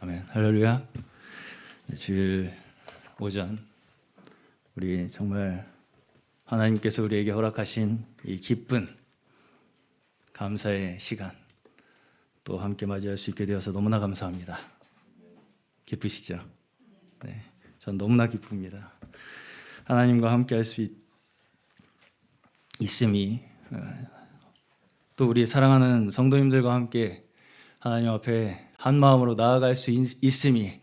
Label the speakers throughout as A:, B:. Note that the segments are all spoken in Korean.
A: 아멘. 할렐루야. 주일 오전 우리 정말 하나님께서 우리에게 허락하신 이 기쁜 감사의 시간 또 함께 맞이할 수 있게 되어서 너무나 감사합니다. 기쁘시죠? 네, 전 너무나 기쁩니다. 하나님과 함께 할 수 있음이 또 우리 사랑하는 성도님들과 함께 하나님 앞에 한 마음으로 나아갈 수 있음이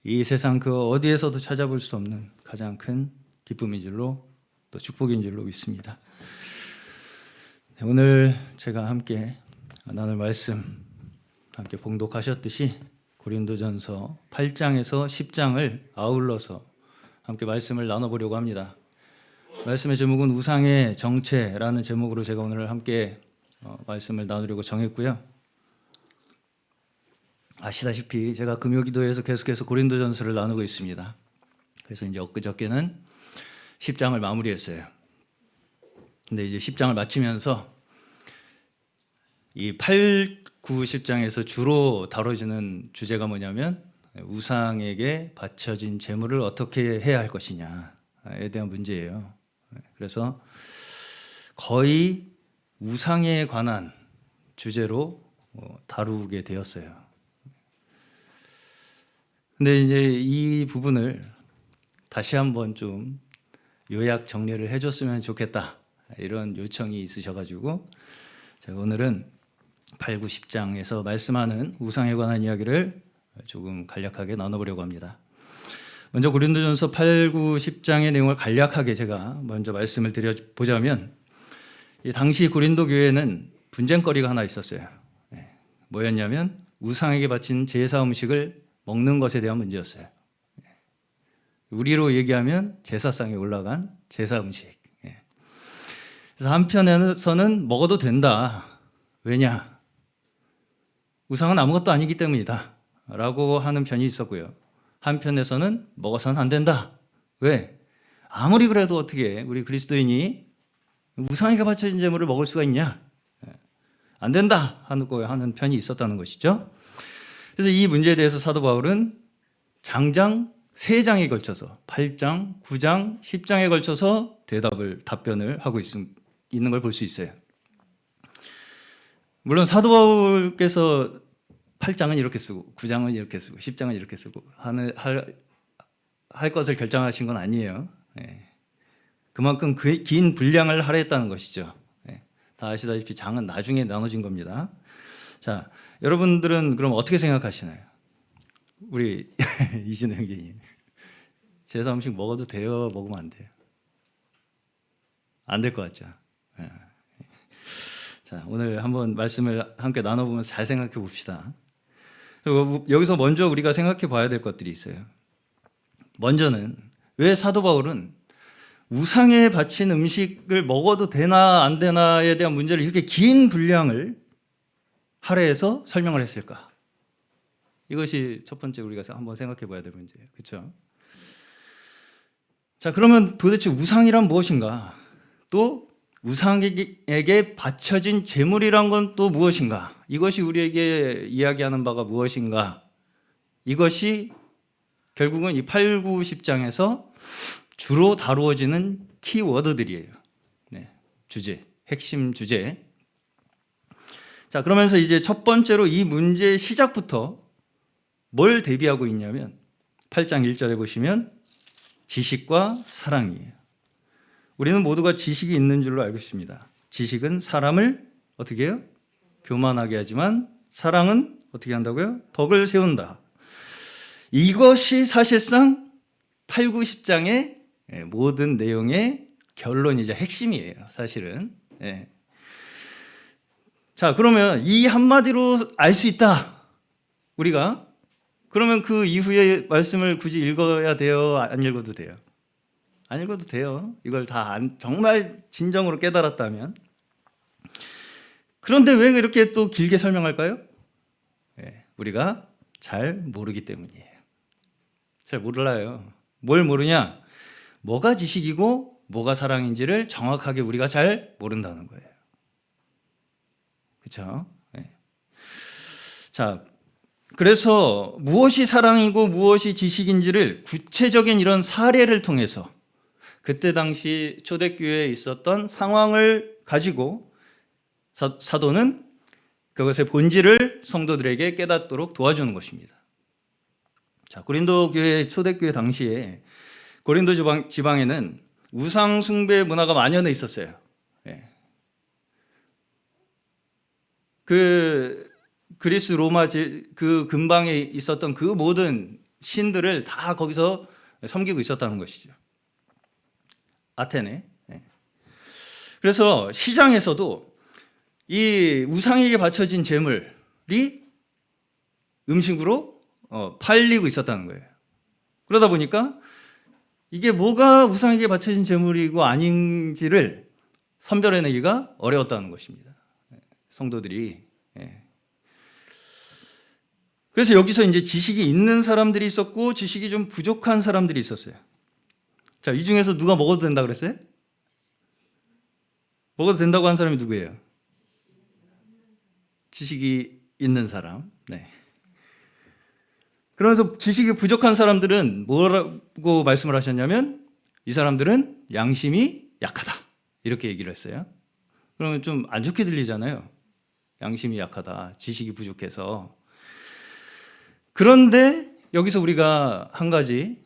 A: 이 세상 그 어디에서도 찾아볼 수 없는 가장 큰 기쁨인 줄로 또 축복인 줄로 믿습니다. 오늘 제가 함께 나눌 말씀 함께 봉독하셨듯이 고린도전서 8장에서 10장을 아울러서 함께 말씀을 나눠보려고 합니다. 말씀의 제목은 우상의 정체라는 제목으로 제가 오늘 함께 말씀을 나누려고 정했고요. 아시다시피 제가 금요기도에서 계속해서 고린도전서를 나누고 있습니다. 그래서 이제 엊그저께는 10장을 마무리했어요. 근데 이제 10장을 마치면서 이 8, 9, 10장에서 주로 다뤄지는 주제가 뭐냐면 우상에게 바쳐진 제물을 어떻게 해야 할 것이냐에 대한 문제예요. 그래서 거의 우상에 관한 주제로 다루게 되었어요. 근데 이제 이 부분을 다시 한번 좀 요약 정리를 해줬으면 좋겠다 이런 요청이 있으셔가지고 제가 오늘은 8, 9, 10장에서 말씀하는 우상에 관한 이야기를 조금 간략하게 나눠보려고 합니다. 먼저 고린도전서 8, 9, 10장의 내용을 간략하게 제가 먼저 말씀을 드려보자면 이 당시 고린도 교회는 분쟁거리가 하나 있었어요. 뭐였냐면 우상에게 바친 제사 음식을 먹는 것에 대한 문제였어요. 우리로 얘기하면 제사상에 올라간 제사 음식. 그래서 한편에서는 먹어도 된다. 왜냐? 우상은 아무것도 아니기 때문이다. 라고 하는 편이 있었고요. 한편에서는 먹어서는 안 된다. 왜? 아무리 그래도 어떻게 우리 그리스도인이 우상에게 바쳐진 제물을 먹을 수가 있냐? 안 된다 하는 편이 있었다는 것이죠. 그래서 이 문제에 대해서 사도 바울은 장장 3장에 걸쳐서 8장, 9장, 10장에 걸쳐서 답변을 하고 있는 걸 볼 수 있어요. 물론 사도 바울께서 8장은 이렇게 쓰고 9장은 이렇게 쓰고 10장은 이렇게 쓰고 할 것을 결정하신 건 아니에요. 그만큼 긴 분량을 할애했다는 것이죠. 다 아시다시피 장은 나중에 나눠진 겁니다. 자, 여러분들은 그럼 어떻게 생각하시나요? 우리 이진호 형제님, 제사 음식 먹어도 돼요? 먹으면 안 돼요? 안 될 것 같죠? 자, 오늘 한번 말씀을 함께 나눠보면서 잘 생각해 봅시다. 여기서 먼저 우리가 생각해 봐야 될 것들이 있어요. 먼저는 왜 사도 바울은 우상에 바친 음식을 먹어도 되나 안 되나에 대한 문제를 이렇게 긴 분량을 할애해서 설명을 했을까? 이것이 첫 번째 우리가 한번 생각해 봐야 될 문제예요. 그렇죠? 자, 그러면 도대체 우상이란 무엇인가? 또 우상에게 바쳐진 제물이란 건 또 무엇인가? 이것이 우리에게 이야기하는 바가 무엇인가? 이것이 결국은 이 8, 9, 10장에서 주로 다루어지는 키워드들이에요. 주제, 핵심 주제. 자, 그러면서 이제 첫 번째로 이 문제의 시작부터 뭘 대비하고 있냐면 8장 1절에 보시면 지식과 사랑이에요. 우리는 모두가 지식이 있는 줄로 알고 있습니다. 지식은 사람을 어떻게 해요? 교만하게 하지만 사랑은 어떻게 한다고요? 덕을 세운다. 이것이 사실상 8, 9, 10장의 모든 내용의 결론이자 핵심이에요. 사실은. 자, 그러면 이 한마디로 알 수 있다. 우리가. 그러면 그 이후의 말씀을 굳이 읽어야 돼요? 안 읽어도 돼요? 안 읽어도 돼요. 이걸 다 정말 진정으로 깨달았다면. 그런데 왜 이렇게 또 길게 설명할까요? 우리가 잘 모르기 때문이에요. 잘 몰라요. 뭘 모르냐? 뭐가 지식이고 뭐가 사랑인지를 정확하게 우리가 잘 모른다는 거예요. 그렇죠? 자, 그래서 무엇이 사랑이고 무엇이 지식인지를 구체적인 이런 사례를 통해서 그때 당시 초대교회에 있었던 상황을 가지고 사도는 그것의 본질을 성도들에게 깨닫도록 도와주는 것입니다. 자, 고린도 교회 초대교회 당시에 고린도 지방에는 우상 숭배 문화가 만연해 있었어요. 예. 그 그리스 로마 그 근방에 있었던 그 모든 신들을 다 거기서 섬기고 있었다는 것이죠. 아테네. 예. 그래서 시장에서도 이 우상에게 바쳐진 제물이 음식으로 팔리고 있었다는 거예요. 그러다 보니까 이게 뭐가 우상에게 바쳐진 제물이고 아닌지를 선별해내기가 어려웠다는 것입니다. 성도들이. 그래서 여기서 이제 지식이 있는 사람들이 있었고 지식이 좀 부족한 사람들이 있었어요. 자, 이 중에서 누가 먹어도 된다 그랬어요? 먹어도 된다고 한 사람이 누구예요? 지식이 있는 사람. 네. 그러면서 지식이 부족한 사람들은 뭐라고 말씀을 하셨냐면 이 사람들은 양심이 약하다. 이렇게 얘기를 했어요. 그러면 좀 안 좋게 들리잖아요. 양심이 약하다. 지식이 부족해서. 그런데 여기서 우리가 한 가지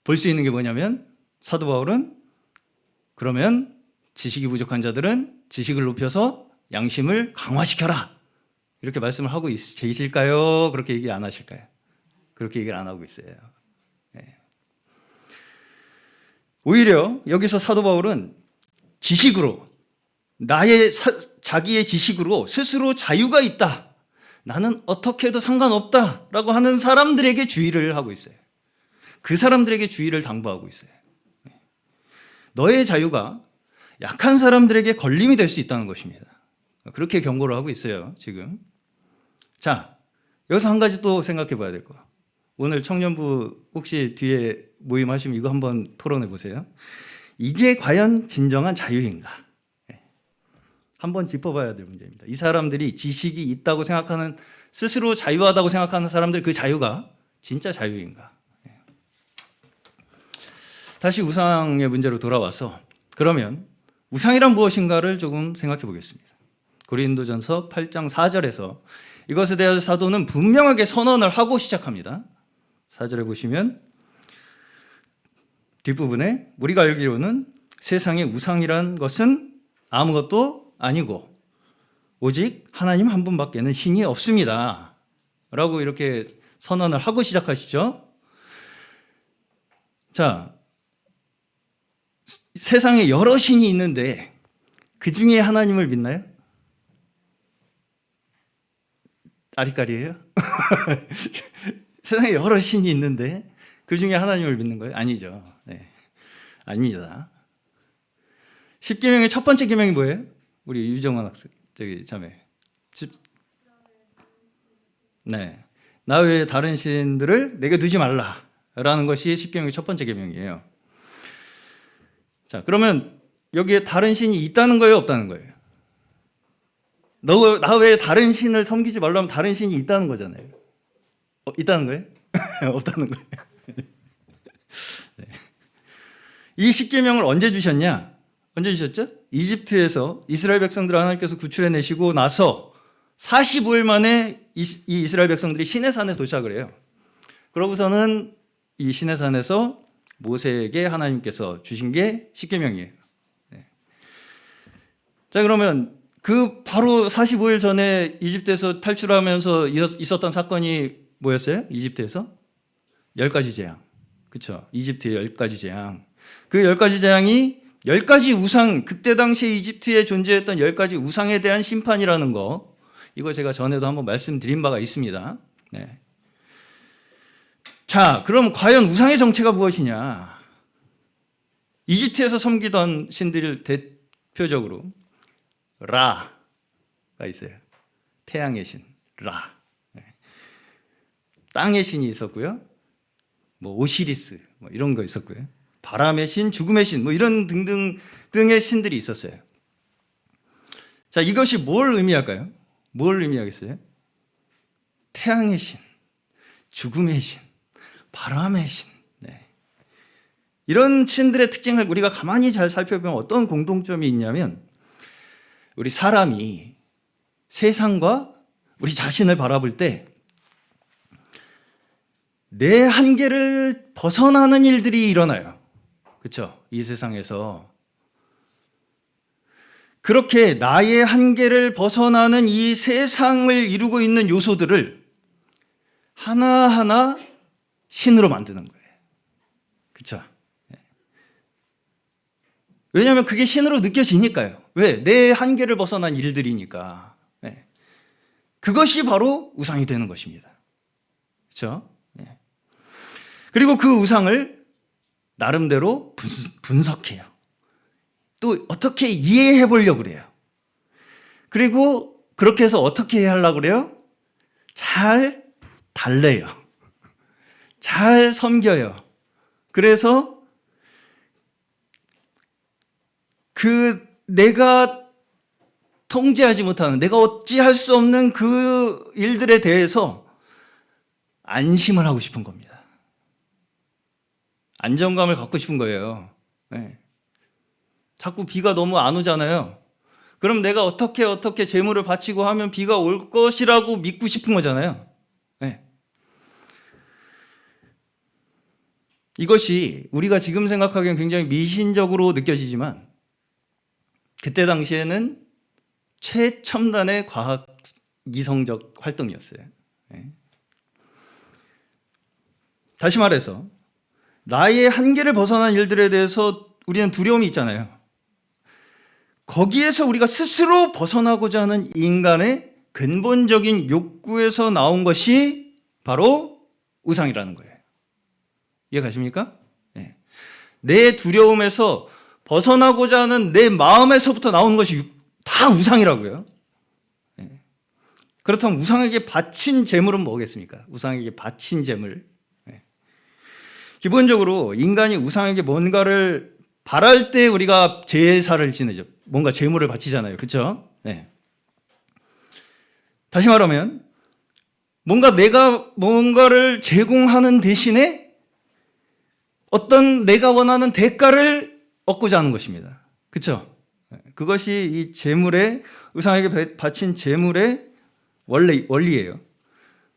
A: 볼 수 있는 게 뭐냐면 사도 바울은 그러면 지식이 부족한 자들은 지식을 높여서 양심을 강화시켜라. 이렇게 말씀을 하고 계실까요? 그렇게 얘기 안 하실까요? 그렇게 얘기를 안 하고 있어요. 네. 오히려 여기서 사도 바울은 지식으로 자기의 지식으로 스스로 자유가 있다. 나는 어떻게 해도 상관없다라고 하는 사람들에게 주의를 하고 있어요. 그 사람들에게 주의를 당부하고 있어요. 너의 자유가 약한 사람들에게 걸림이 될 수 있다는 것입니다. 그렇게 경고를 하고 있어요, 지금. 자, 여기서 한 가지 또 생각해 봐야 될 거. 오늘 청년부 혹시 뒤에 모임하시면 이거 한번 토론해 보세요. 이게 과연 진정한 자유인가? 한번 짚어봐야 될 문제입니다. 이 사람들이 지식이 있다고 생각하는, 스스로 자유하다고 생각하는 사람들 그 자유가 진짜 자유인가? 다시 우상의 문제로 돌아와서 그러면 우상이란 무엇인가를 조금 생각해 보겠습니다. 고린도전서 8장 4절에서 이것에 대해서 사도는 분명하게 선언을 하고 시작합니다. 4절에 보시면 뒷부분에 우리가 알기로는 세상에 우상이란 것은 아무것도 아니고 오직 하나님 한 분밖에는 신이 없습니다. 라고 이렇게 선언을 하고 시작하시죠. 자, 세상에 여러 신이 있는데 그 중에 하나님을 믿나요? 아리까리예요? 세상에 여러 신이 있는데 그 중에 하나님을 믿는 거예요? 아니죠. 네. 아닙니다. 10계명의 첫 번째 계명이 뭐예요? 우리 유정원 학생, 자매. 네. 나 외에 다른 신들을 내게 두지 말라라는 것이 10계명의 첫 번째 계명이에요. 자, 그러면 여기에 다른 신이 있다는 거예요, 없다는 거예요? 나 외에 다른 신을 섬기지 말라면 다른 신이 있다는 거잖아요. 있다는 거예요? 없다는 거예요. 네. 이 10계명을 언제 주셨냐? 언제 주셨죠? 이집트에서 이스라엘 백성들을 하나님께서 구출해내시고 나서 45일 만에 이 이스라엘 백성들이 시내산에 도착을 해요. 그러고서는 이 시내산에서 모세에게 하나님께서 주신 게 10계명이에요. 네. 자, 그러면 그 바로 45일 전에 이집트에서 탈출하면서 있었던 사건이 뭐였어요? 이집트에서? 10가지 재앙. 그렇죠? 이집트의 10가지 재앙. 그 10가지 재앙이 10가지 우상, 그때 당시에 이집트에 존재했던 10가지 우상에 대한 심판이라는 거, 이거 제가 전에도 한번 말씀드린 바가 있습니다. 네. 자, 그럼 과연 우상의 정체가 무엇이냐? 이집트에서 섬기던 신들을 대표적으로 라가 있어요. 태양의 신, 라. 네. 땅의 신이 있었고요. 뭐 오시리스, 뭐 이런 거 있었고요. 바람의 신, 죽음의 신, 뭐 이런 등등의 신들이 있었어요. 자, 이것이 뭘 의미할까요? 뭘 의미하겠어요? 태양의 신, 죽음의 신, 바람의 신. 네. 이런 신들의 특징을 우리가 가만히 잘 살펴보면 어떤 공통점이 있냐면 우리 사람이 세상과 우리 자신을 바라볼 때 내 한계를 벗어나는 일들이 일어나요. 그렇죠? 이 세상에서 그렇게 나의 한계를 벗어나는 이 세상을 이루고 있는 요소들을 하나하나 신으로 만드는 거예요. 그렇죠? 왜냐하면 그게 신으로 느껴지니까요. 왜? 내 한계를 벗어난 일들이니까. 그것이 바로 우상이 되는 것입니다. 그렇죠? 그리고 그 우상을 나름대로 분석해요. 또 어떻게 이해해 보려고 그래요. 그리고 그렇게 해서 어떻게 해야 하려고 그래요? 잘 달래요. 잘 섬겨요. 그래서 그 내가 통제하지 못하는, 내가 어찌할 수 없는 그 일들에 대해서 안심을 하고 싶은 겁니다. 안정감을 갖고 싶은 거예요. 네. 자꾸 비가 너무 안 오잖아요. 그럼 내가 어떻게 재물을 바치고 하면 비가 올 것이라고 믿고 싶은 거잖아요. 네. 이것이 우리가 지금 생각하기엔 굉장히 미신적으로 느껴지지만 그때 당시에는 최첨단의 과학 이성적 활동이었어요. 네. 다시 말해서 나의 한계를 벗어난 일들에 대해서 우리는 두려움이 있잖아요. 거기에서 우리가 스스로 벗어나고자 하는 인간의 근본적인 욕구에서 나온 것이 바로 우상이라는 거예요. 이해가십니까? 네. 내 두려움에서 벗어나고자 하는 내 마음에서부터 나온 것이 다 우상이라고요. 네. 그렇다면 우상에게 바친 제물은 뭐겠습니까? 우상에게 바친 제물. 네. 기본적으로 인간이 우상에게 뭔가를 바랄 때 우리가 제사를 지내죠. 뭔가 제물을 바치잖아요. 그렇죠? 네. 다시 말하면 내가 뭔가를 제공하는 대신에 어떤 내가 원하는 대가를 얻고자 하는 것입니다. 그렇죠? 그것이 이 제물의 우상에게 바친 제물의 원리예요.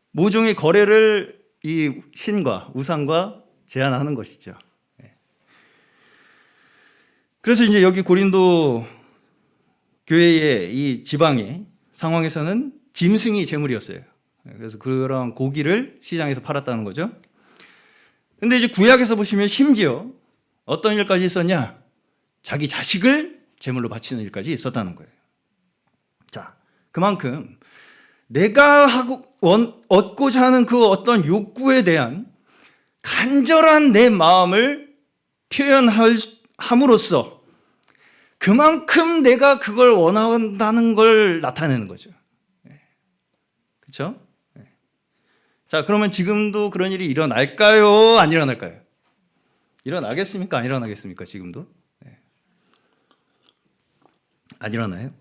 A: 모종의 거래를 이 신과 우상과 제한하는 것이죠. 그래서 이제 여기 고린도 교회의 이 지방의 상황에서는 짐승이 제물이었어요. 그래서 그런 고기를 시장에서 팔았다는 거죠. 근데 이제 구약에서 보시면 심지어 어떤 일까지 있었냐? 자기 자식을 제물로 바치는 일까지 있었다는 거예요. 자, 그만큼 내가 얻고자 하는 그 어떤 욕구에 대한 간절한 내 마음을 표현함으로써 그만큼 내가 그걸 원한다는 걸 나타내는 거죠. 그렇죠? 자, 그러면 지금도 그런 일이 일어날까요? 안 일어날까요? 일어나겠습니까? 안 일어나겠습니까? 지금도? 안 일어나요?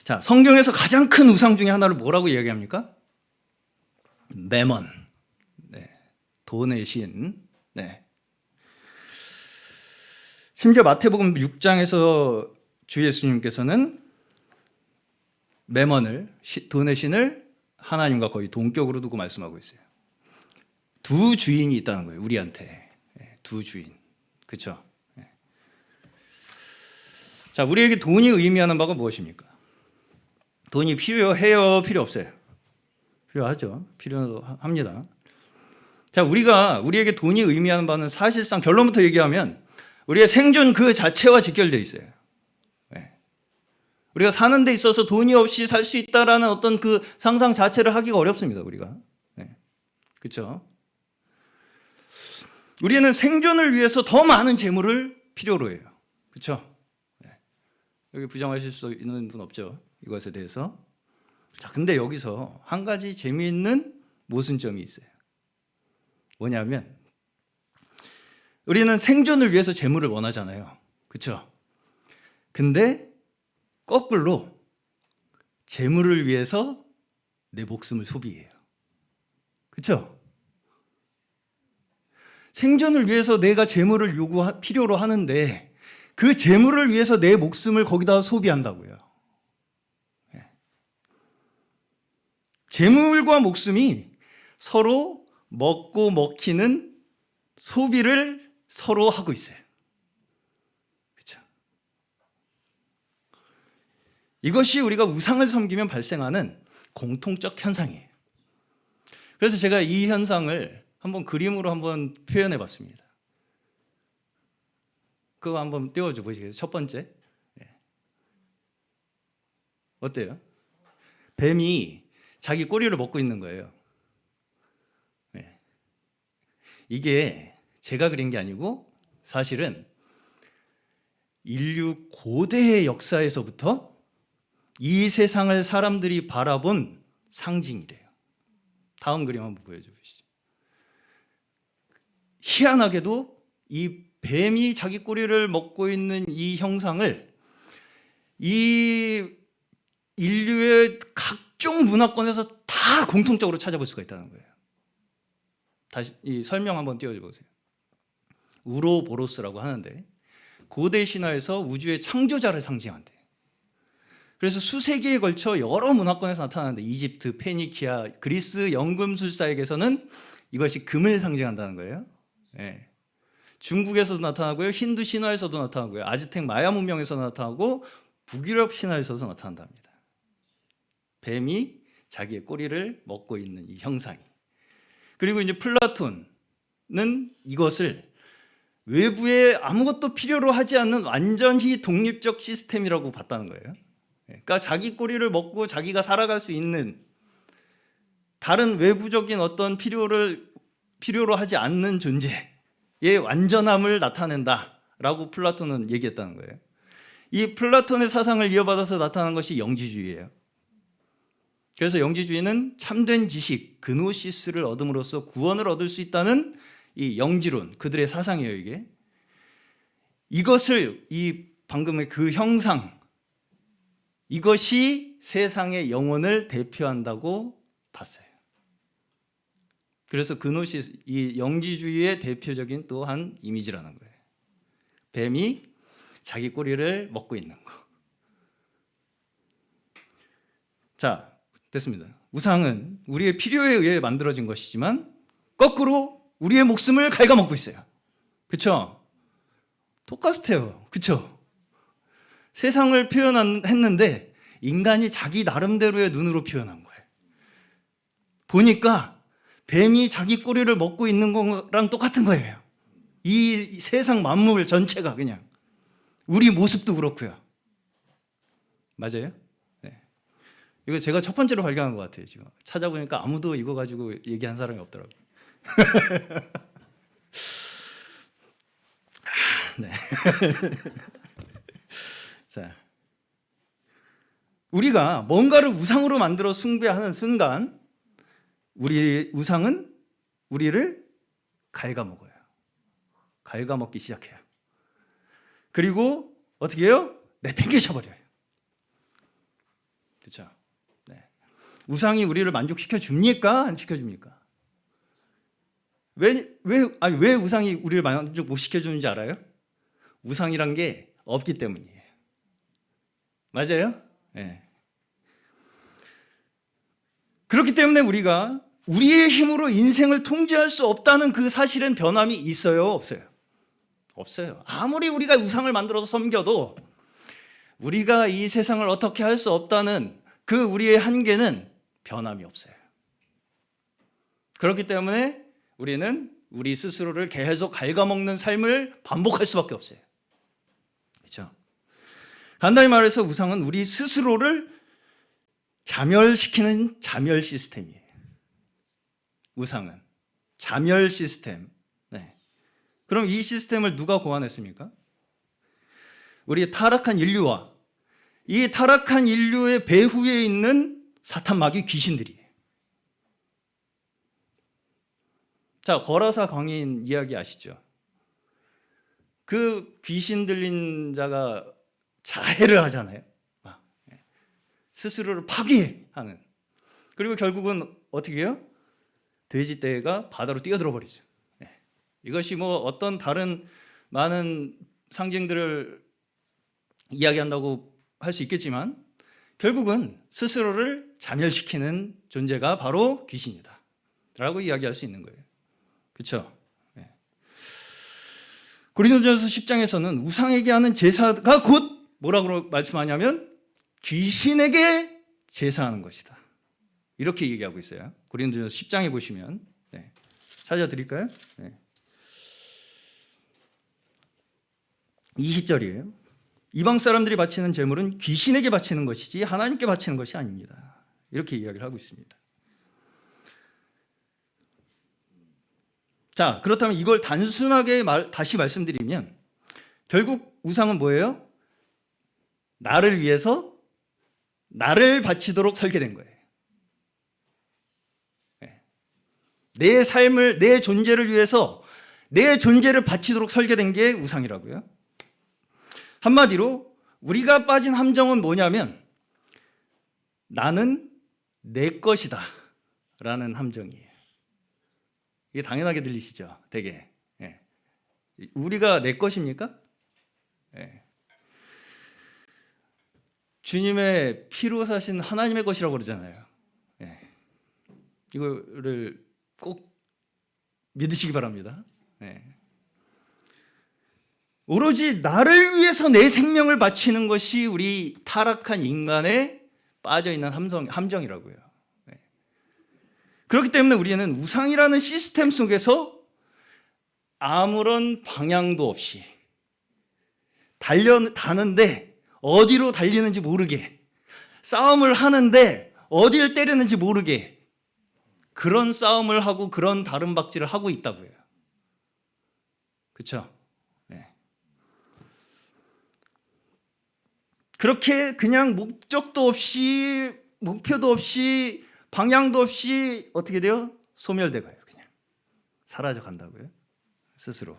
A: 자, 성경에서 가장 큰 우상 중에 하나를 뭐라고 이야기합니까? 매먼. 네. 돈의 신. 네. 심지어 마태복음 6장에서 주 예수님께서는 매먼을, 돈의 신을 하나님과 거의 동격으로 두고 말씀하고 있어요. 두 주인이 있다는 거예요. 우리한테. 두 주인. 그렇죠? 자, 우리에게 돈이 의미하는 바가 무엇입니까? 돈이 필요해요? 필요 없어요? 필요하죠. 필요합니다. 자, 우리에게 돈이 의미하는 바는 사실상 결론부터 얘기하면 우리의 생존 그 자체와 직결되어 있어요. 우리가 사는 데 있어서 돈이 없이 살 수 있다라는 어떤 그 상상 자체를 하기가 어렵습니다. 우리가. 그렇죠? 우리는 생존을 위해서 더 많은 재물을 필요로 해요. 그렇죠? 여기 부정하실 수 있는 분 없죠? 이것에 대해서. 자, 근데 여기서 한 가지 재미있는 모순점이 있어요. 뭐냐면 우리는 생존을 위해서 재물을 원하잖아요. 그렇죠? 근데 거꾸로 재물을 위해서 내 목숨을 소비해요. 그렇죠? 생존을 위해서 내가 재물을 필요로 하는데 그 재물을 위해서 내 목숨을 거기다 소비한다고요. 재물과 목숨이 서로 먹고 먹히는 소비를 서로 하고 있어요. 그렇죠? 이것이 우리가 우상을 섬기면 발생하는 공통적 현상이에요. 그래서 제가 이 현상을 한번 그림으로 한번 표현해 봤습니다. 그거 한번 띄워줘 보시겠어요? 첫 번째. 어때요? 뱀이 자기 꼬리를 먹고 있는 거예요. 이게 제가 그린 게 아니고 사실은 인류 고대의 역사에서부터 이 세상을 사람들이 바라본 상징이래요. 다음 그림 한번 보여줘 보시죠. 희한하게도 이 뱀이 자기 꼬리를 먹고 있는 이 형상을 이 인류의 각종 문화권에서 다 공통적으로 찾아볼 수가 있다는 거예요. 다시 이 설명 한번 띄워줘 보세요. 우로보로스라고 하는데 고대 신화에서 우주의 창조자를 상징한대. 그래서 수세기에 걸쳐 여러 문화권에서 나타나는데 이집트, 페니키아, 그리스 연금술사에게서는 이것이 금을 상징한다는 거예요. 네. 중국에서도 나타나고요. 힌두 신화에서도 나타나고요. 아즈텍 마야 문명에서 나타나고 북유럽 신화에서도 나타난답니다. 뱀이 자기의 꼬리를 먹고 있는 이 형상이. 그리고 이제 플라톤은 이것을 외부에 아무것도 필요로 하지 않는 완전히 독립적 시스템이라고 봤다는 거예요. 그러니까 자기 꼬리를 먹고 자기가 살아갈 수 있는 다른 외부적인 어떤 필요로 하지 않는 존재의 완전함을 나타낸다라고 플라톤은 얘기했다는 거예요. 이 플라톤의 사상을 이어받아서 나타난 것이 영지주의예요. 그래서 영지주의는 참된 지식, 그노시스를 얻음으로써 구원을 얻을 수 있다는 이 영지론, 그들의 사상이에요, 이게. 이것을 이 방금의 그 형상, 이것이 세상의 영혼을 대표한다고 봤어요. 그래서 그노시스, 이 영지주의의 대표적인 또 한 이미지라는 거예요. 뱀이 자기 꼬리를 먹고 있는 거. 자, 됐습니다. 우상은 우리의 필요에 의해 만들어진 것이지만 거꾸로 우리의 목숨을 갉아먹고 있어요. 그렇죠? 똑같아요. 그렇죠? 세상을 표현했는데 인간이 자기 나름대로의 눈으로 표현한 거예요. 보니까 뱀이 자기 꼬리를 먹고 있는 거랑 똑같은 거예요. 이 세상 만물 전체가 그냥 우리 모습도 그렇고요. 맞아요? 네. 이거 제가 첫 번째로 발견한 것 같아요. 지금 찾아보니까 아무도 이거 가지고 얘기한 사람이 없더라고요. 네. 자, 우리가 뭔가를 우상으로 만들어 숭배하는 순간 우리 우상은 우리를 갉아먹어요. 갉아먹기 시작해요. 그리고 어떻게 해요? 내팽개쳐버려요. 그렇죠? 네. 우상이 우리를 만족시켜 줍니까? 안 시켜줍니까? 왜 우상이 우리를 만족 못 시켜주는지 알아요? 우상이란 게 없기 때문이에요. 맞아요? 네. 그렇기 때문에 우리가 우리의 힘으로 인생을 통제할 수 없다는 그 사실은 변함이 있어요? 없어요? 없어요. 아무리 우리가 우상을 만들어서 섬겨도 우리가 이 세상을 어떻게 할 수 없다는 그 우리의 한계는 변함이 없어요. 그렇기 때문에 우리는 우리 스스로를 계속 갉아먹는 삶을 반복할 수밖에 없어요. 그렇죠? 간단히 말해서 우상은 우리 스스로를 자멸시키는 자멸 시스템이에요. 우상은 자멸 시스템. 네. 그럼 이 시스템을 누가 고안했습니까? 우리 타락한 인류와 이 타락한 인류의 배후에 있는 사탄 마귀 귀신들이에요. 자, 거라사 광인 이야기 아시죠? 그 귀신 들린 자가 자해를 하잖아요. 스스로를 파괴하는. 그리고 결국은 어떻게 해요? 돼지떼가 바다로 뛰어들어 버리죠. 이것이 뭐 어떤 다른 많은 상징들을 이야기한다고 할 수 있겠지만 결국은 스스로를 자멸시키는 존재가 바로 귀신이다 라고 이야기할 수 있는 거예요. 그렇죠? 고린도전서 10장에서는 우상에게 하는 제사가 곧 뭐라고 말씀하냐면 귀신에게 제사하는 것이다. 이렇게 얘기하고 있어요. 고린도전서 10장에 보시면 찾아드릴까요? 20절이에요. 이방 사람들이 바치는 제물은 귀신에게 바치는 것이지 하나님께 바치는 것이 아닙니다. 이렇게 이야기를 하고 있습니다. 자, 그렇다면 이걸 단순하게 다시 말씀드리면 결국 우상은 뭐예요? 나를 위해서 나를 바치도록 설계된 거예요. 내 삶을, 내 존재를 위해서 내 존재를 바치도록 설계된 게 우상이라고요. 한마디로 우리가 빠진 함정은 뭐냐면 나는 내 것이다 라는 함정이에요. 이게 당연하게 들리시죠? 되게. 우리가 내 것입니까? 주님의 피로 사신 하나님의 것이라고 그러잖아요. 이거를 꼭 믿으시기 바랍니다. 오로지 나를 위해서 내 생명을 바치는 것이 우리 타락한 인간에 빠져있는 함정이라고요. 그렇기 때문에 우리는 우상이라는 시스템 속에서 아무런 방향도 없이 다는데 어디로 달리는지 모르게, 싸움을 하는데 어디를 때리는지 모르게 그런 싸움을 하고 그런 다름박질을 하고 있다고요. 그렇죠? 그렇게 그냥 목적도 없이 목표도 없이 방향도 없이 어떻게 돼요? 소멸돼가요. 그냥 사라져 간다고요. 스스로.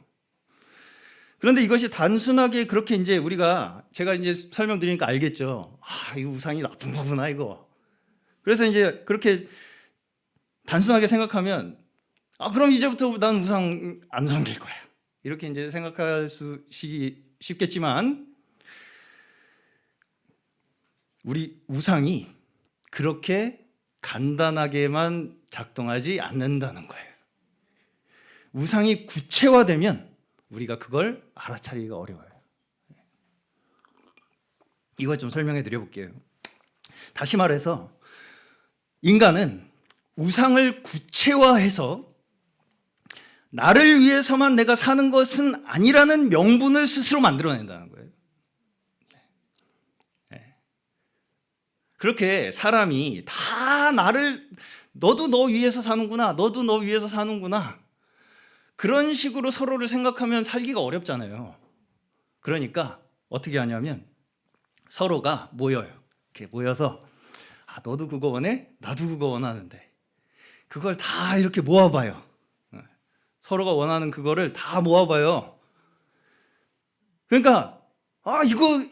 A: 그런데 이것이 단순하게 그렇게 이제 제가 이제 설명드리니까 알겠죠. 이 우상이 나쁜 거구나 이거. 그래서 이제 그렇게 단순하게 생각하면 그럼 이제부터 난 우상 안 섬길 거야. 이렇게 이제 생각할 수 쉽겠지만 우리 우상이 그렇게 간단하게만 작동하지 않는다는 거예요. 우상이 구체화되면 우리가 그걸 알아차리기가 어려워요. 이거 좀 설명해 드려볼게요. 다시 말해서 인간은 우상을 구체화해서 나를 위해서만 내가 사는 것은 아니라는 명분을 스스로 만들어낸다는 거예요. 그렇게 사람이 다 너도 너 위해서 사는구나, 너도 너 위해서 사는구나, 그런 식으로 서로를 생각하면 살기가 어렵잖아요. 그러니까 어떻게 하냐면 서로가 모여요. 이렇게 모여서 너도 그거 원해? 나도 그거 원하는데 그걸 다 이렇게 모아봐요. 서로가 원하는 그거를 다 모아봐요. 그러니까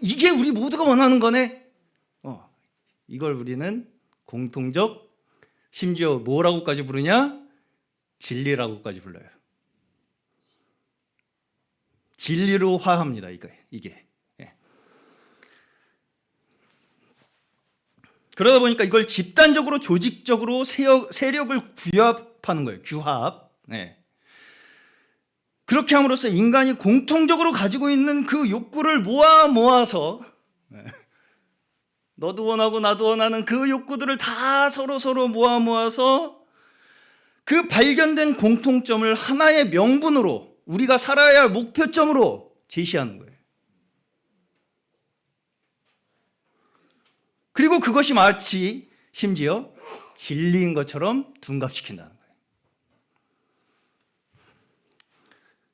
A: 이게 우리 모두가 원하는 거네. 이걸 우리는 공통적, 심지어 뭐라고까지 부르냐? 진리라고까지 불러요. 진리로 화합니다. 이게. 그러다 보니까 이걸 집단적으로, 조직적으로 세력을 규합하는 거예요. 규합. 그렇게 함으로써 인간이 공통적으로 가지고 있는 그 욕구를 모아서 너도 원하고 나도 원하는 그 욕구들을 다 서로 모아서 그 발견된 공통점을 하나의 명분으로, 우리가 살아야 할 목표점으로 제시하는 거예요. 그리고 그것이 마치 심지어 진리인 것처럼 둔갑시킨다는 거예요.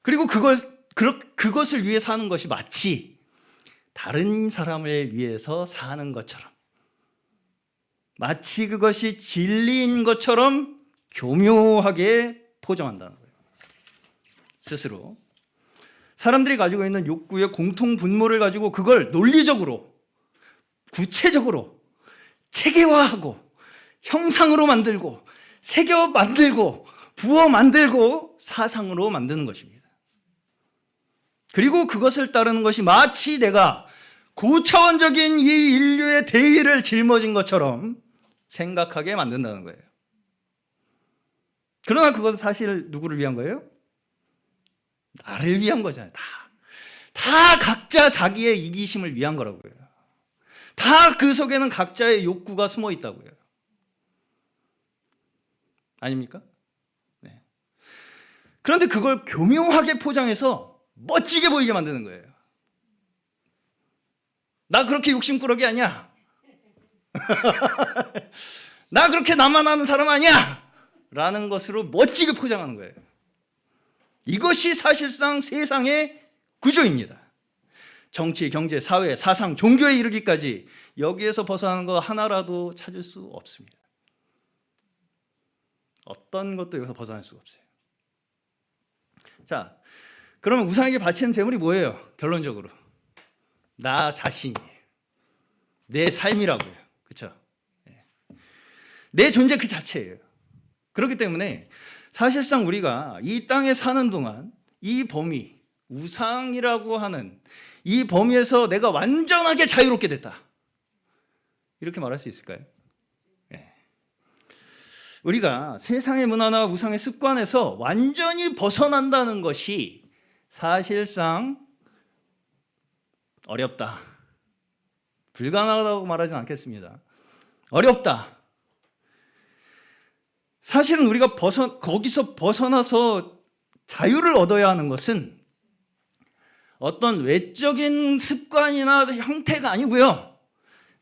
A: 그리고 그것을 위해 사는 것이 마치 다른 사람을 위해서 사는 것처럼, 마치 그것이 진리인 것처럼 교묘하게 포장한다는 거예요. 스스로 사람들이 가지고 있는 욕구의 공통 분모를 가지고 그걸 논리적으로, 구체적으로 체계화하고 형상으로 만들고 새겨 만들고 부어 만들고 사상으로 만드는 것입니다. 그리고 그것을 따르는 것이 마치 내가 고차원적인 이 인류의 대의를 짊어진 것처럼 생각하게 만든다는 거예요. 그러나 그것은 사실 누구를 위한 거예요? 나를 위한 거잖아요. 다 각자 자기의 이기심을 위한 거라고요. 다 그 속에는 각자의 욕구가 숨어 있다고요. 아닙니까? 네. 그런데 그걸 교묘하게 포장해서 멋지게 보이게 만드는 거예요. 나 그렇게 욕심꾸러기 아니야. 나 그렇게 나만 아는 사람 아니야. 라는 것으로 멋지게 포장하는 거예요. 이것이 사실상 세상의 구조입니다. 정치, 경제, 사회, 사상, 종교에 이르기까지 여기에서 벗어나는 거 하나라도 찾을 수 없습니다. 어떤 것도 여기서 벗어날 수가 없어요. 자, 그러면 우상에게 바치는 제물이 뭐예요? 결론적으로 나 자신이에요. 내 삶이라고요. 그렇죠? 내 존재 그 자체예요. 그렇기 때문에 사실상 우리가 이 땅에 사는 동안 이 범위, 우상이라고 하는 이 범위에서 내가 완전하게 자유롭게 됐다. 이렇게 말할 수 있을까요? 우리가 세상의 문화나 우상의 습관에서 완전히 벗어난다는 것이 사실상 어렵다. 불가능하다고 말하진 않겠습니다. 어렵다. 사실은 우리가 거기서 벗어나서 자유를 얻어야 하는 것은 어떤 외적인 습관이나 형태가 아니고요.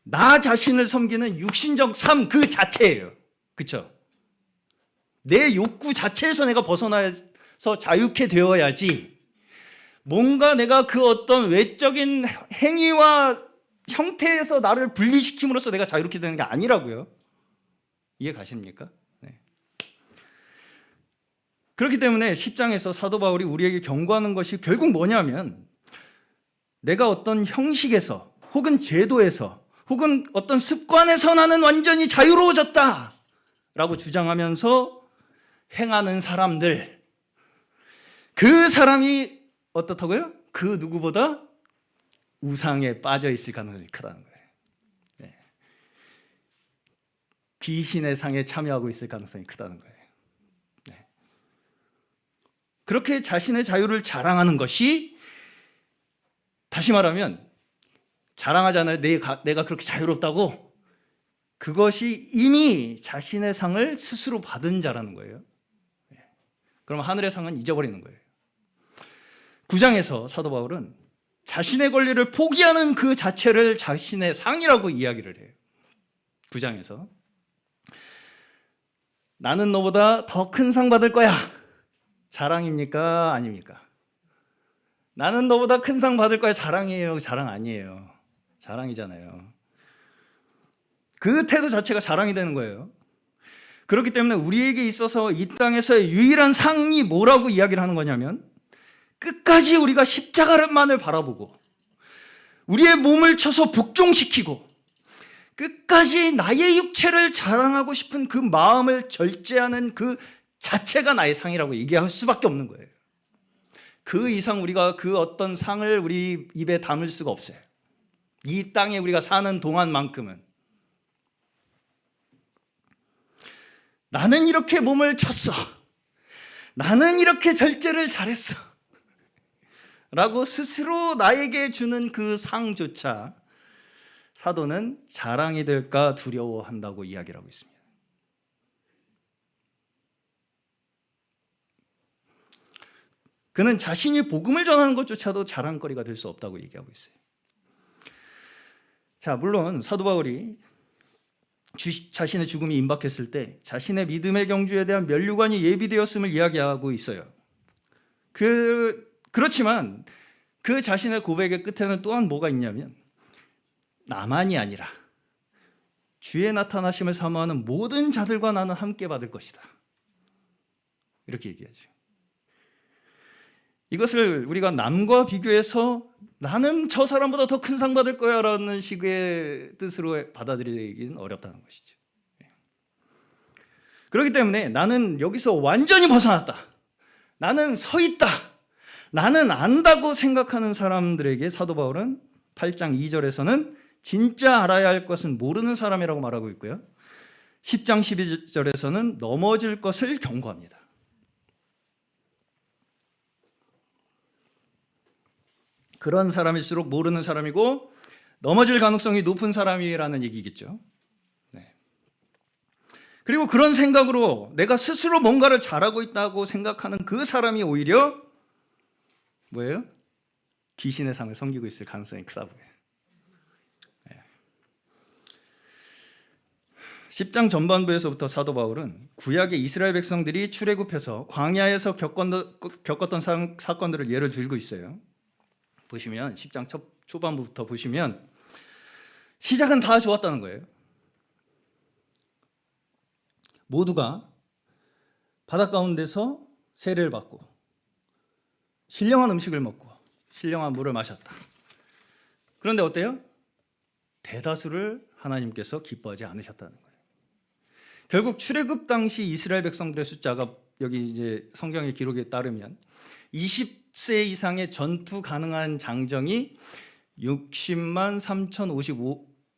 A: 나 자신을 섬기는 육신적 삶 그 자체예요. 그렇죠? 내 욕구 자체에서 내가 벗어나서 자유케 되어야지 뭔가 내가 그 어떤 외적인 행위와 형태에서 나를 분리시킴으로써 내가 자유롭게 되는 게 아니라고요. 이해 가십니까? 네. 그렇기 때문에 10장에서 사도 바울이 우리에게 경고하는 것이 결국 뭐냐면 내가 어떤 형식에서 혹은 제도에서 혹은 어떤 습관에서 나는 완전히 자유로워졌다 라고 주장하면서 행하는 사람들, 그 사람이 어떻다고요? 그 누구보다 우상에 빠져 있을 가능성이 크다는 거예요. 네. 귀신의 상에 참여하고 있을 가능성이 크다는 거예요. 네. 그렇게 자신의 자유를 자랑하는 것이, 다시 말하면 자랑하잖아요. 내가 그렇게 자유롭다고. 그것이 이미 자신의 상을 스스로 받은 자라는 거예요. 그럼 하늘의 상은 잊어버리는 거예요. 9장에서 사도 바울은 자신의 권리를 포기하는 그 자체를 자신의 상이라고 이야기를 해요. 9장에서 나는 너보다 더 큰 상 받을 거야. 자랑입니까? 아닙니까? 나는 너보다 큰 상 받을 거야. 자랑이에요? 자랑 아니에요? 자랑이잖아요. 그 태도 자체가 자랑이 되는 거예요. 그렇기 때문에 우리에게 있어서 이 땅에서의 유일한 상이 뭐라고 이야기를 하는 거냐면 끝까지 우리가 십자가만을 바라보고 우리의 몸을 쳐서 복종시키고 끝까지 나의 육체를 자랑하고 싶은 그 마음을 절제하는 그 자체가 나의 상이라고 얘기할 수밖에 없는 거예요. 그 이상 우리가 그 어떤 상을 우리 입에 담을 수가 없어요. 이 땅에 우리가 사는 동안만큼은. 나는 이렇게 몸을 쳤어. 나는 이렇게 절제를 잘했어. 라고 스스로 나에게 주는 그 상조차 사도는 자랑이 될까 두려워한다고 이야기를 하고 있습니다. 그는 자신이 복음을 전하는 것조차도 자랑거리가 될 수 없다고 얘기하고 있어요. 자, 물론 사도 바울이 자신의 죽음이 임박했을 때 자신의 믿음의 경주에 대한 면류관이 예비되었음을 이야기하고 있어요. 그렇지만 그 자신의 고백의 끝에는 또한 뭐가 있냐면 나만이 아니라 주의 나타나심을 사모하는 모든 자들과 나는 함께 받을 것이다. 이렇게 얘기하죠. 이것을 우리가 남과 비교해서 나는 저 사람보다 더 큰 상 받을 거야 라는 식의 뜻으로 받아들이기는 어렵다는 것이죠. 그렇기 때문에 나는 여기서 완전히 벗어났다, 나는 서 있다, 나는 안다고 생각하는 사람들에게 사도 바울은 8장 2절에서는 진짜 알아야 할 것은 모르는 사람이라고 말하고 있고요, 10장 12절에서는 넘어질 것을 경고합니다. 그런 사람일수록 모르는 사람이고 넘어질 가능성이 높은 사람이라는 얘기겠죠. 네. 그리고 그런 생각으로 내가 스스로 뭔가를 잘하고 있다고 생각하는 그 사람이 오히려 뭐예요? 귀신의 상을 섬기고 있을 가능성이 크다고 해요. 네. 10장 전반부에서부터 사도 바울은 구약의 이스라엘 백성들이 출애굽해서 광야에서 겪었던 사건들을 예를 들고 있어요. 보시면 10장 초반부부터 보시면 시작은 다 좋았다는 거예요. 모두가 바닷 가운데서 세례를 받고 신령한 음식을 먹고 신령한 물을 마셨다. 그런데 어때요? 대다수를 하나님께서 기뻐하지 않으셨다는 거예요. 결국 출애굽 당시 이스라엘 백성들의 숫자가 여기 이제 성경의 기록에 따르면 20세 이상의 전투 가능한 장정이 60만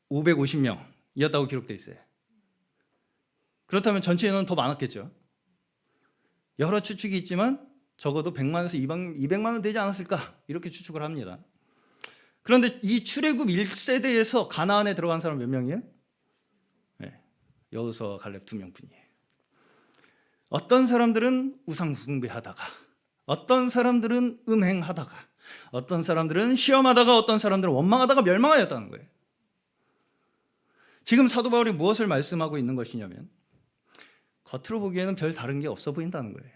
A: 3,550명이었다고 기록되어 있어요. 그렇다면 전체 인원은 더 많았겠죠. 여러 추측이 있지만 적어도 100만에서 200만은 되지 않았을까 이렇게 추측을 합니다. 그런데 이 출애굽 1세대에서 가나안에 들어간 사람 몇 명이에요? 네, 여호수아와 갈렙 2명뿐이에요. 어떤 사람들은 우상 숭배하다가, 어떤 사람들은 음행하다가, 어떤 사람들은 시험하다가, 어떤 사람들은 원망하다가 멸망하였다는 거예요. 지금 사도 바울이 무엇을 말씀하고 있는 것이냐면 겉으로 보기에는 별 다른 게 없어 보인다는 거예요.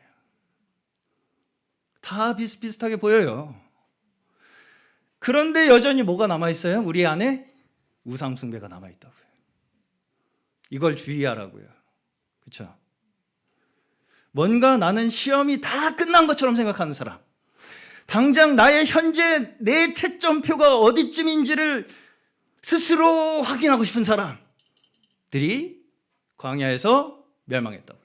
A: 다 비슷비슷하게 보여요. 그런데 여전히 뭐가 남아있어요? 우리 안에 우상 숭배가 남아있다고요. 이걸 주의하라고요. 그렇죠? 뭔가 나는 시험이 다 끝난 것처럼 생각하는 사람, 당장 나의 현재 내 채점표가 어디쯤인지를 스스로 확인하고 싶은 사람들이 광야에서 멸망했다고요.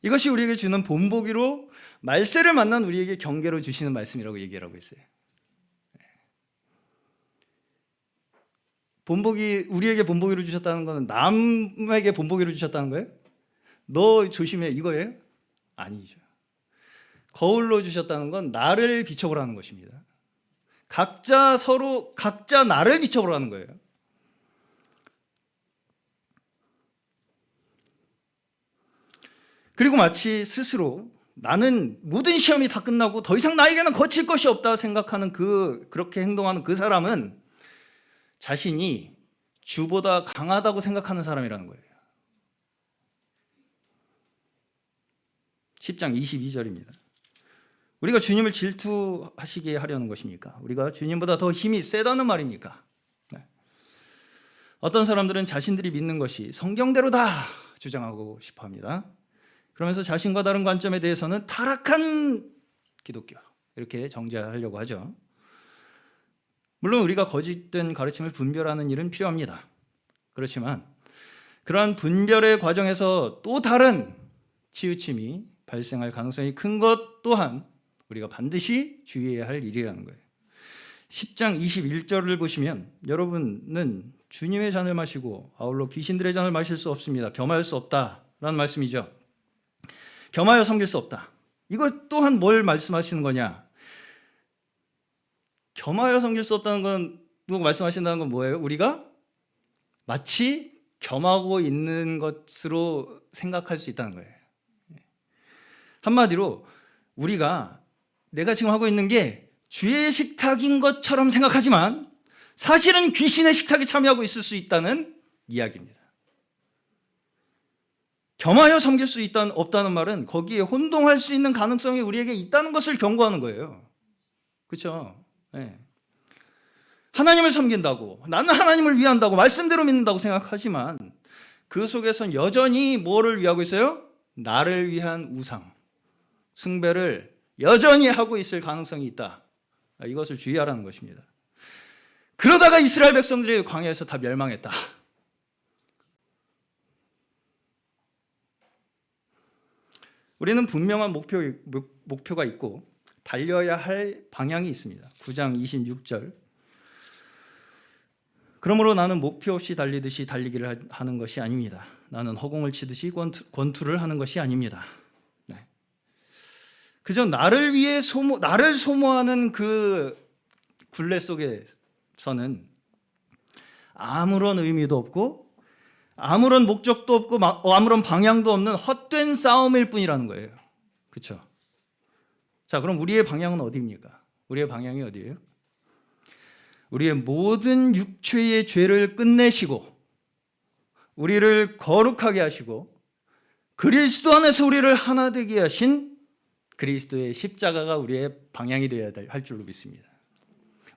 A: 이것이 우리에게 주는 본보기로 말세를 만난 우리에게 경계로 주시는 말씀이라고 얘기를 하고 있어요. 본보기, 우리에게 본보기로 주셨다는 것은 남에게 본보기로 주셨다는 거예요? 너 조심해 이거예요? 아니죠. 거울로 주셨다는 건 나를 비춰보라는 것입니다. 각자 나를 비춰보라는 거예요. 그리고 마치 스스로 나는 모든 시험이 다 끝나고 더 이상 나에게는 거칠 것이 없다 생각하는 그렇게 행동하는 그 사람은 자신이 주보다 강하다고 생각하는 사람이라는 거예요. 10장 22절입니다. 우리가 주님을 질투하시게 하려는 것입니까? 우리가 주님보다 더 힘이 세다는 말입니까? 네. 어떤 사람들은 자신들이 믿는 것이 성경대로다 주장하고 싶어합니다. 그러면서 자신과 다른 관점에 대해서는 타락한 기독교 이렇게 정죄하려고 하죠. 물론 우리가 거짓된 가르침을 분별하는 일은 필요합니다. 그렇지만 그러한 분별의 과정에서 또 다른 치우침이 발생할 가능성이 큰 것 또한 우리가 반드시 주의해야 할 일이라는 거예요. 10장 21절을 보시면 여러분은 주님의 잔을 마시고 아울러 귀신들의 잔을 마실 수 없습니다. 겸할 수 없다라는 말씀이죠. 겸하여 섬길 수 없다. 이것 또한 뭘 말씀하시는 거냐? 겸하여 섬길 수 없다는 건, 누가 말씀하신다는 건 뭐예요? 우리가 마치 겸하고 있는 것으로 생각할 수 있다는 거예요. 한마디로 우리가 내가 지금 하고 있는 게 주의 식탁인 것처럼 생각하지만 사실은 귀신의 식탁에 참여하고 있을 수 있다는 이야기입니다. 겸하여 섬길 수 없다는 말은 거기에 혼동할 수 있는 가능성이 우리에게 있다는 것을 경고하는 거예요. 그렇죠? 네. 하나님을 섬긴다고, 나는 하나님을 위한다고, 말씀대로 믿는다고 생각하지만 그 속에선 여전히 뭐를 위하고 있어요? 나를 위한 우상, 숭배를 여전히 하고 있을 가능성이 있다. 이것을 주의하라는 것입니다. 그러다가 이스라엘 백성들이 광야에서 다 멸망했다. 우리는 분명한 목표가 있고 달려야 할 방향이 있습니다. 9장 26절. 그러므로 나는 목표 없이 달리듯이 달리기를 하는 것이 아닙니다. 나는 허공을 치듯이 권투를 하는 것이 아닙니다. 네. 그저 나를 위해 나를 소모하는 그 굴레 속에서는 아무런 의미도 없고 아무런 목적도 없고 아무런 방향도 없는 헛된 싸움일 뿐이라는 거예요. 그렇죠? 자, 그럼 우리의 방향은 어디입니까? 우리의 방향이 어디예요? 우리의 모든 육체의 죄를 끝내시고 우리를 거룩하게 하시고 그리스도 안에서 우리를 하나 되게 하신 그리스도의 십자가가 우리의 방향이 되어야 할 줄로 믿습니다.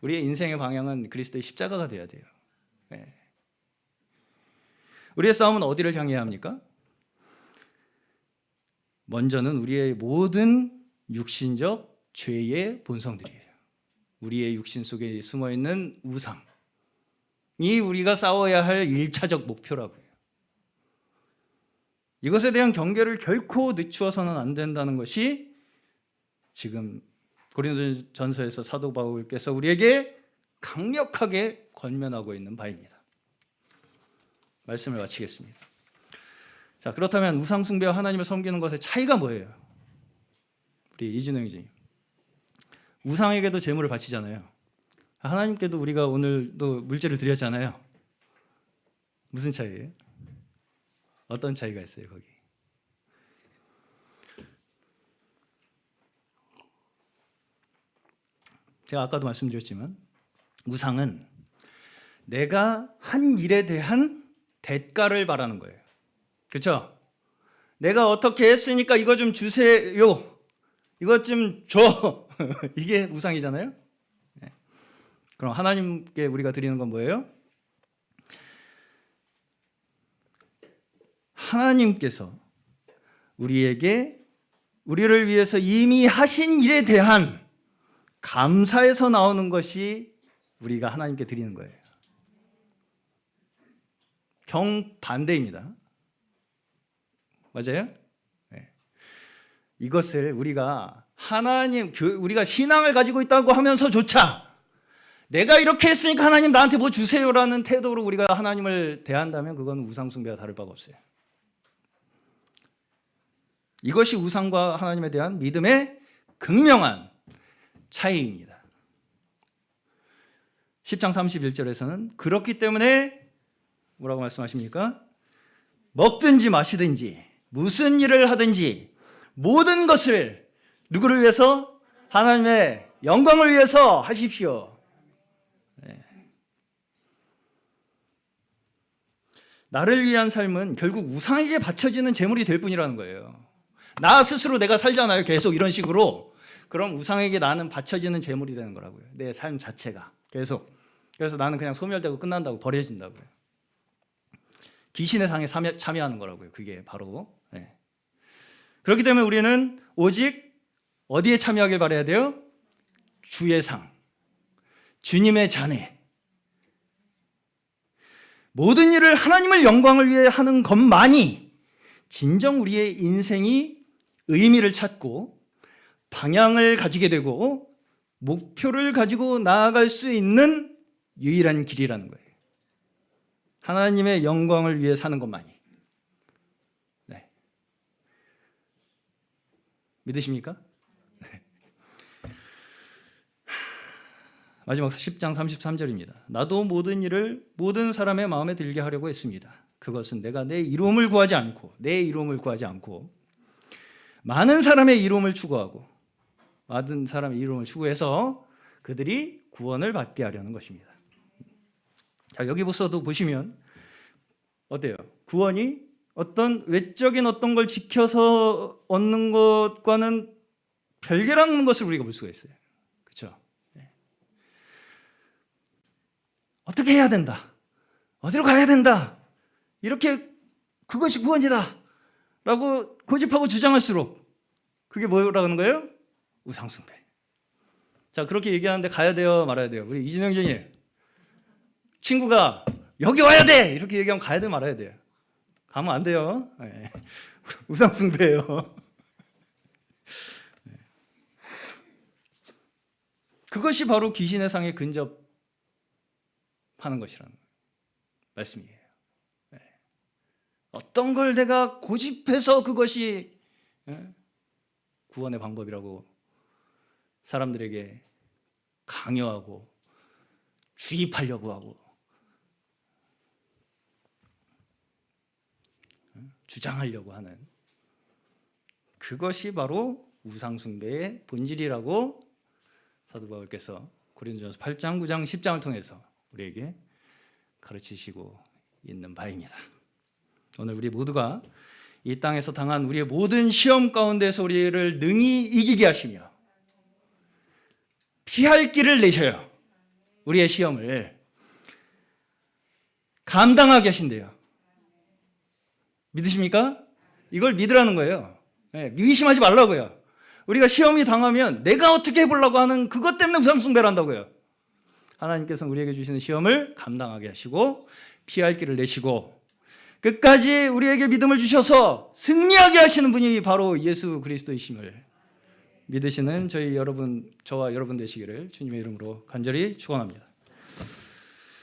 A: 우리의 인생의 방향은 그리스도의 십자가가 되어야 돼요. 네. 우리의 싸움은 어디를 향해야 합니까? 먼저는 우리의 모든 육신적 죄의 본성들이에요. 우리의 육신 속에 숨어있는 우상이 우리가 싸워야 할 1차적 목표라고요. 이것에 대한 경계를 결코 늦추어서는 안 된다는 것이 지금 고린도전서에서 사도 바울께서 우리에게 강력하게 권면하고 있는 바입니다. 말씀을 마치겠습니다. 자, 그렇다면 우상 숭배와 하나님을 섬기는 것의 차이가 뭐예요? 우리 이준영 형제님, 우상에게도 제물을 바치잖아요. 하나님께도 우리가 오늘도 물제를 드렸잖아요. 무슨 차이예요? 어떤 차이가 있어요, 거기? 제가 아까도 말씀드렸지만 우상은 내가 한 일에 대한 대가를 바라는 거예요. 그렇죠? 내가 어떻게 했으니까 이거 좀 주세요. 이것 좀 줘. 이게 우상이잖아요. 네. 그럼 하나님께 우리가 드리는 건 뭐예요? 하나님께서 우리를 위해서 이미 하신 일에 대한 감사에서 나오는 것이 우리가 하나님께 드리는 거예요. 정반대입니다. 맞아요? 네. 이것을 우리가 우리가 신앙을 가지고 있다고 하면서조차 내가 이렇게 했으니까 하나님 나한테 뭐 주세요라는 태도로 우리가 하나님을 대한다면 그건 우상숭배와 다를 바가 없어요. 이것이 우상과 하나님에 대한 믿음의 극명한 차이입니다. 10장 31절에서는 그렇기 때문에 뭐라고 말씀하십니까? 먹든지 마시든지 무슨 일을 하든지 모든 것을 누구를 위해서? 하나님의 영광을 위해서 하십시오. 네. 나를 위한 삶은 결국 우상에게 바쳐지는 제물이 될 뿐이라는 거예요. 나 스스로 내가 살잖아요. 계속 이런 식으로. 그럼 우상에게 나는 바쳐지는 제물이 되는 거라고요. 내 삶 자체가 계속. 그래서 나는 그냥 소멸되고 끝난다고, 버려진다고요. 기신의 상에 참여하는 거라고요. 그게 바로. 네. 그렇기 때문에 우리는 오직 어디에 참여하길 바라야 돼요? 주의 상, 주님의 잔해. 모든 일을 하나님의 영광을 위해 하는 것만이 진정 우리의 인생이 의미를 찾고 방향을 가지게 되고 목표를 가지고 나아갈 수 있는 유일한 길이라는 거예요. 하나님의 영광을 위해 사는 것만이. 네. 믿으십니까? 네. 마지막 10장 33절입니다. 나도 모든 일을 모든 사람의 마음에 들게 하려고 했습니다. 그것은 내가 내 이름을 구하지 않고 많은 사람의 이름을 추구하고 많은 사람의 이름을 추구해서 그들이 구원을 받게 하려는 것입니다. 자, 여기서도 보시면 어때요? 구원이 어떤 외적인 어떤 걸 지켜서 얻는 것과는 별개라는 것을 우리가 볼 수가 있어요. 그렇죠? 네. 어떻게 해야 된다. 어디로 가야 된다. 이렇게 그것이 구원이다 라고 고집하고 주장할수록 그게 뭐라는 거예요? 우상숭배. 자, 그렇게 얘기하는데 가야 돼요, 말아야 돼요? 우리 이진영 전님, 친구가 여기 와야 돼 이렇게 얘기하면 가야 돼, 말아야 돼요? 가면 안 돼요. 네. 우상숭배예요. 그것이 바로 귀신의 상에 근접하는 것이라는 말씀이에요. 네. 어떤 걸 내가 고집해서 그것이 구원의 방법이라고 사람들에게 강요하고 주입하려고 하고 주장하려고 하는 그것이 바로 우상숭배의 본질이라고 사도 바울께서 고린도전서 8장, 9장, 10장을 통해서 우리에게 가르치시고 있는 바입니다. 오늘 우리 모두가 이 땅에서 당한 우리의 모든 시험 가운데서 우리를 능히 이기게 하시며 피할 길을 내셔요. 우리의 시험을 감당하게 하신대요. 믿으십니까? 이걸 믿으라는 거예요. 네, 의심하지 말라고요. 우리가 시험이 당하면 내가 어떻게 해보려고 하는 그것 때문에 우상숭배를 한다고요. 하나님께서는 우리에게 주시는 시험을 감당하게 하시고 피할 길을 내시고 끝까지 우리에게 믿음을 주셔서 승리하게 하시는 분이 바로 예수 그리스도이심을 믿으시는 저와 여러분 되시기를 주님의 이름으로 간절히 축원합니다.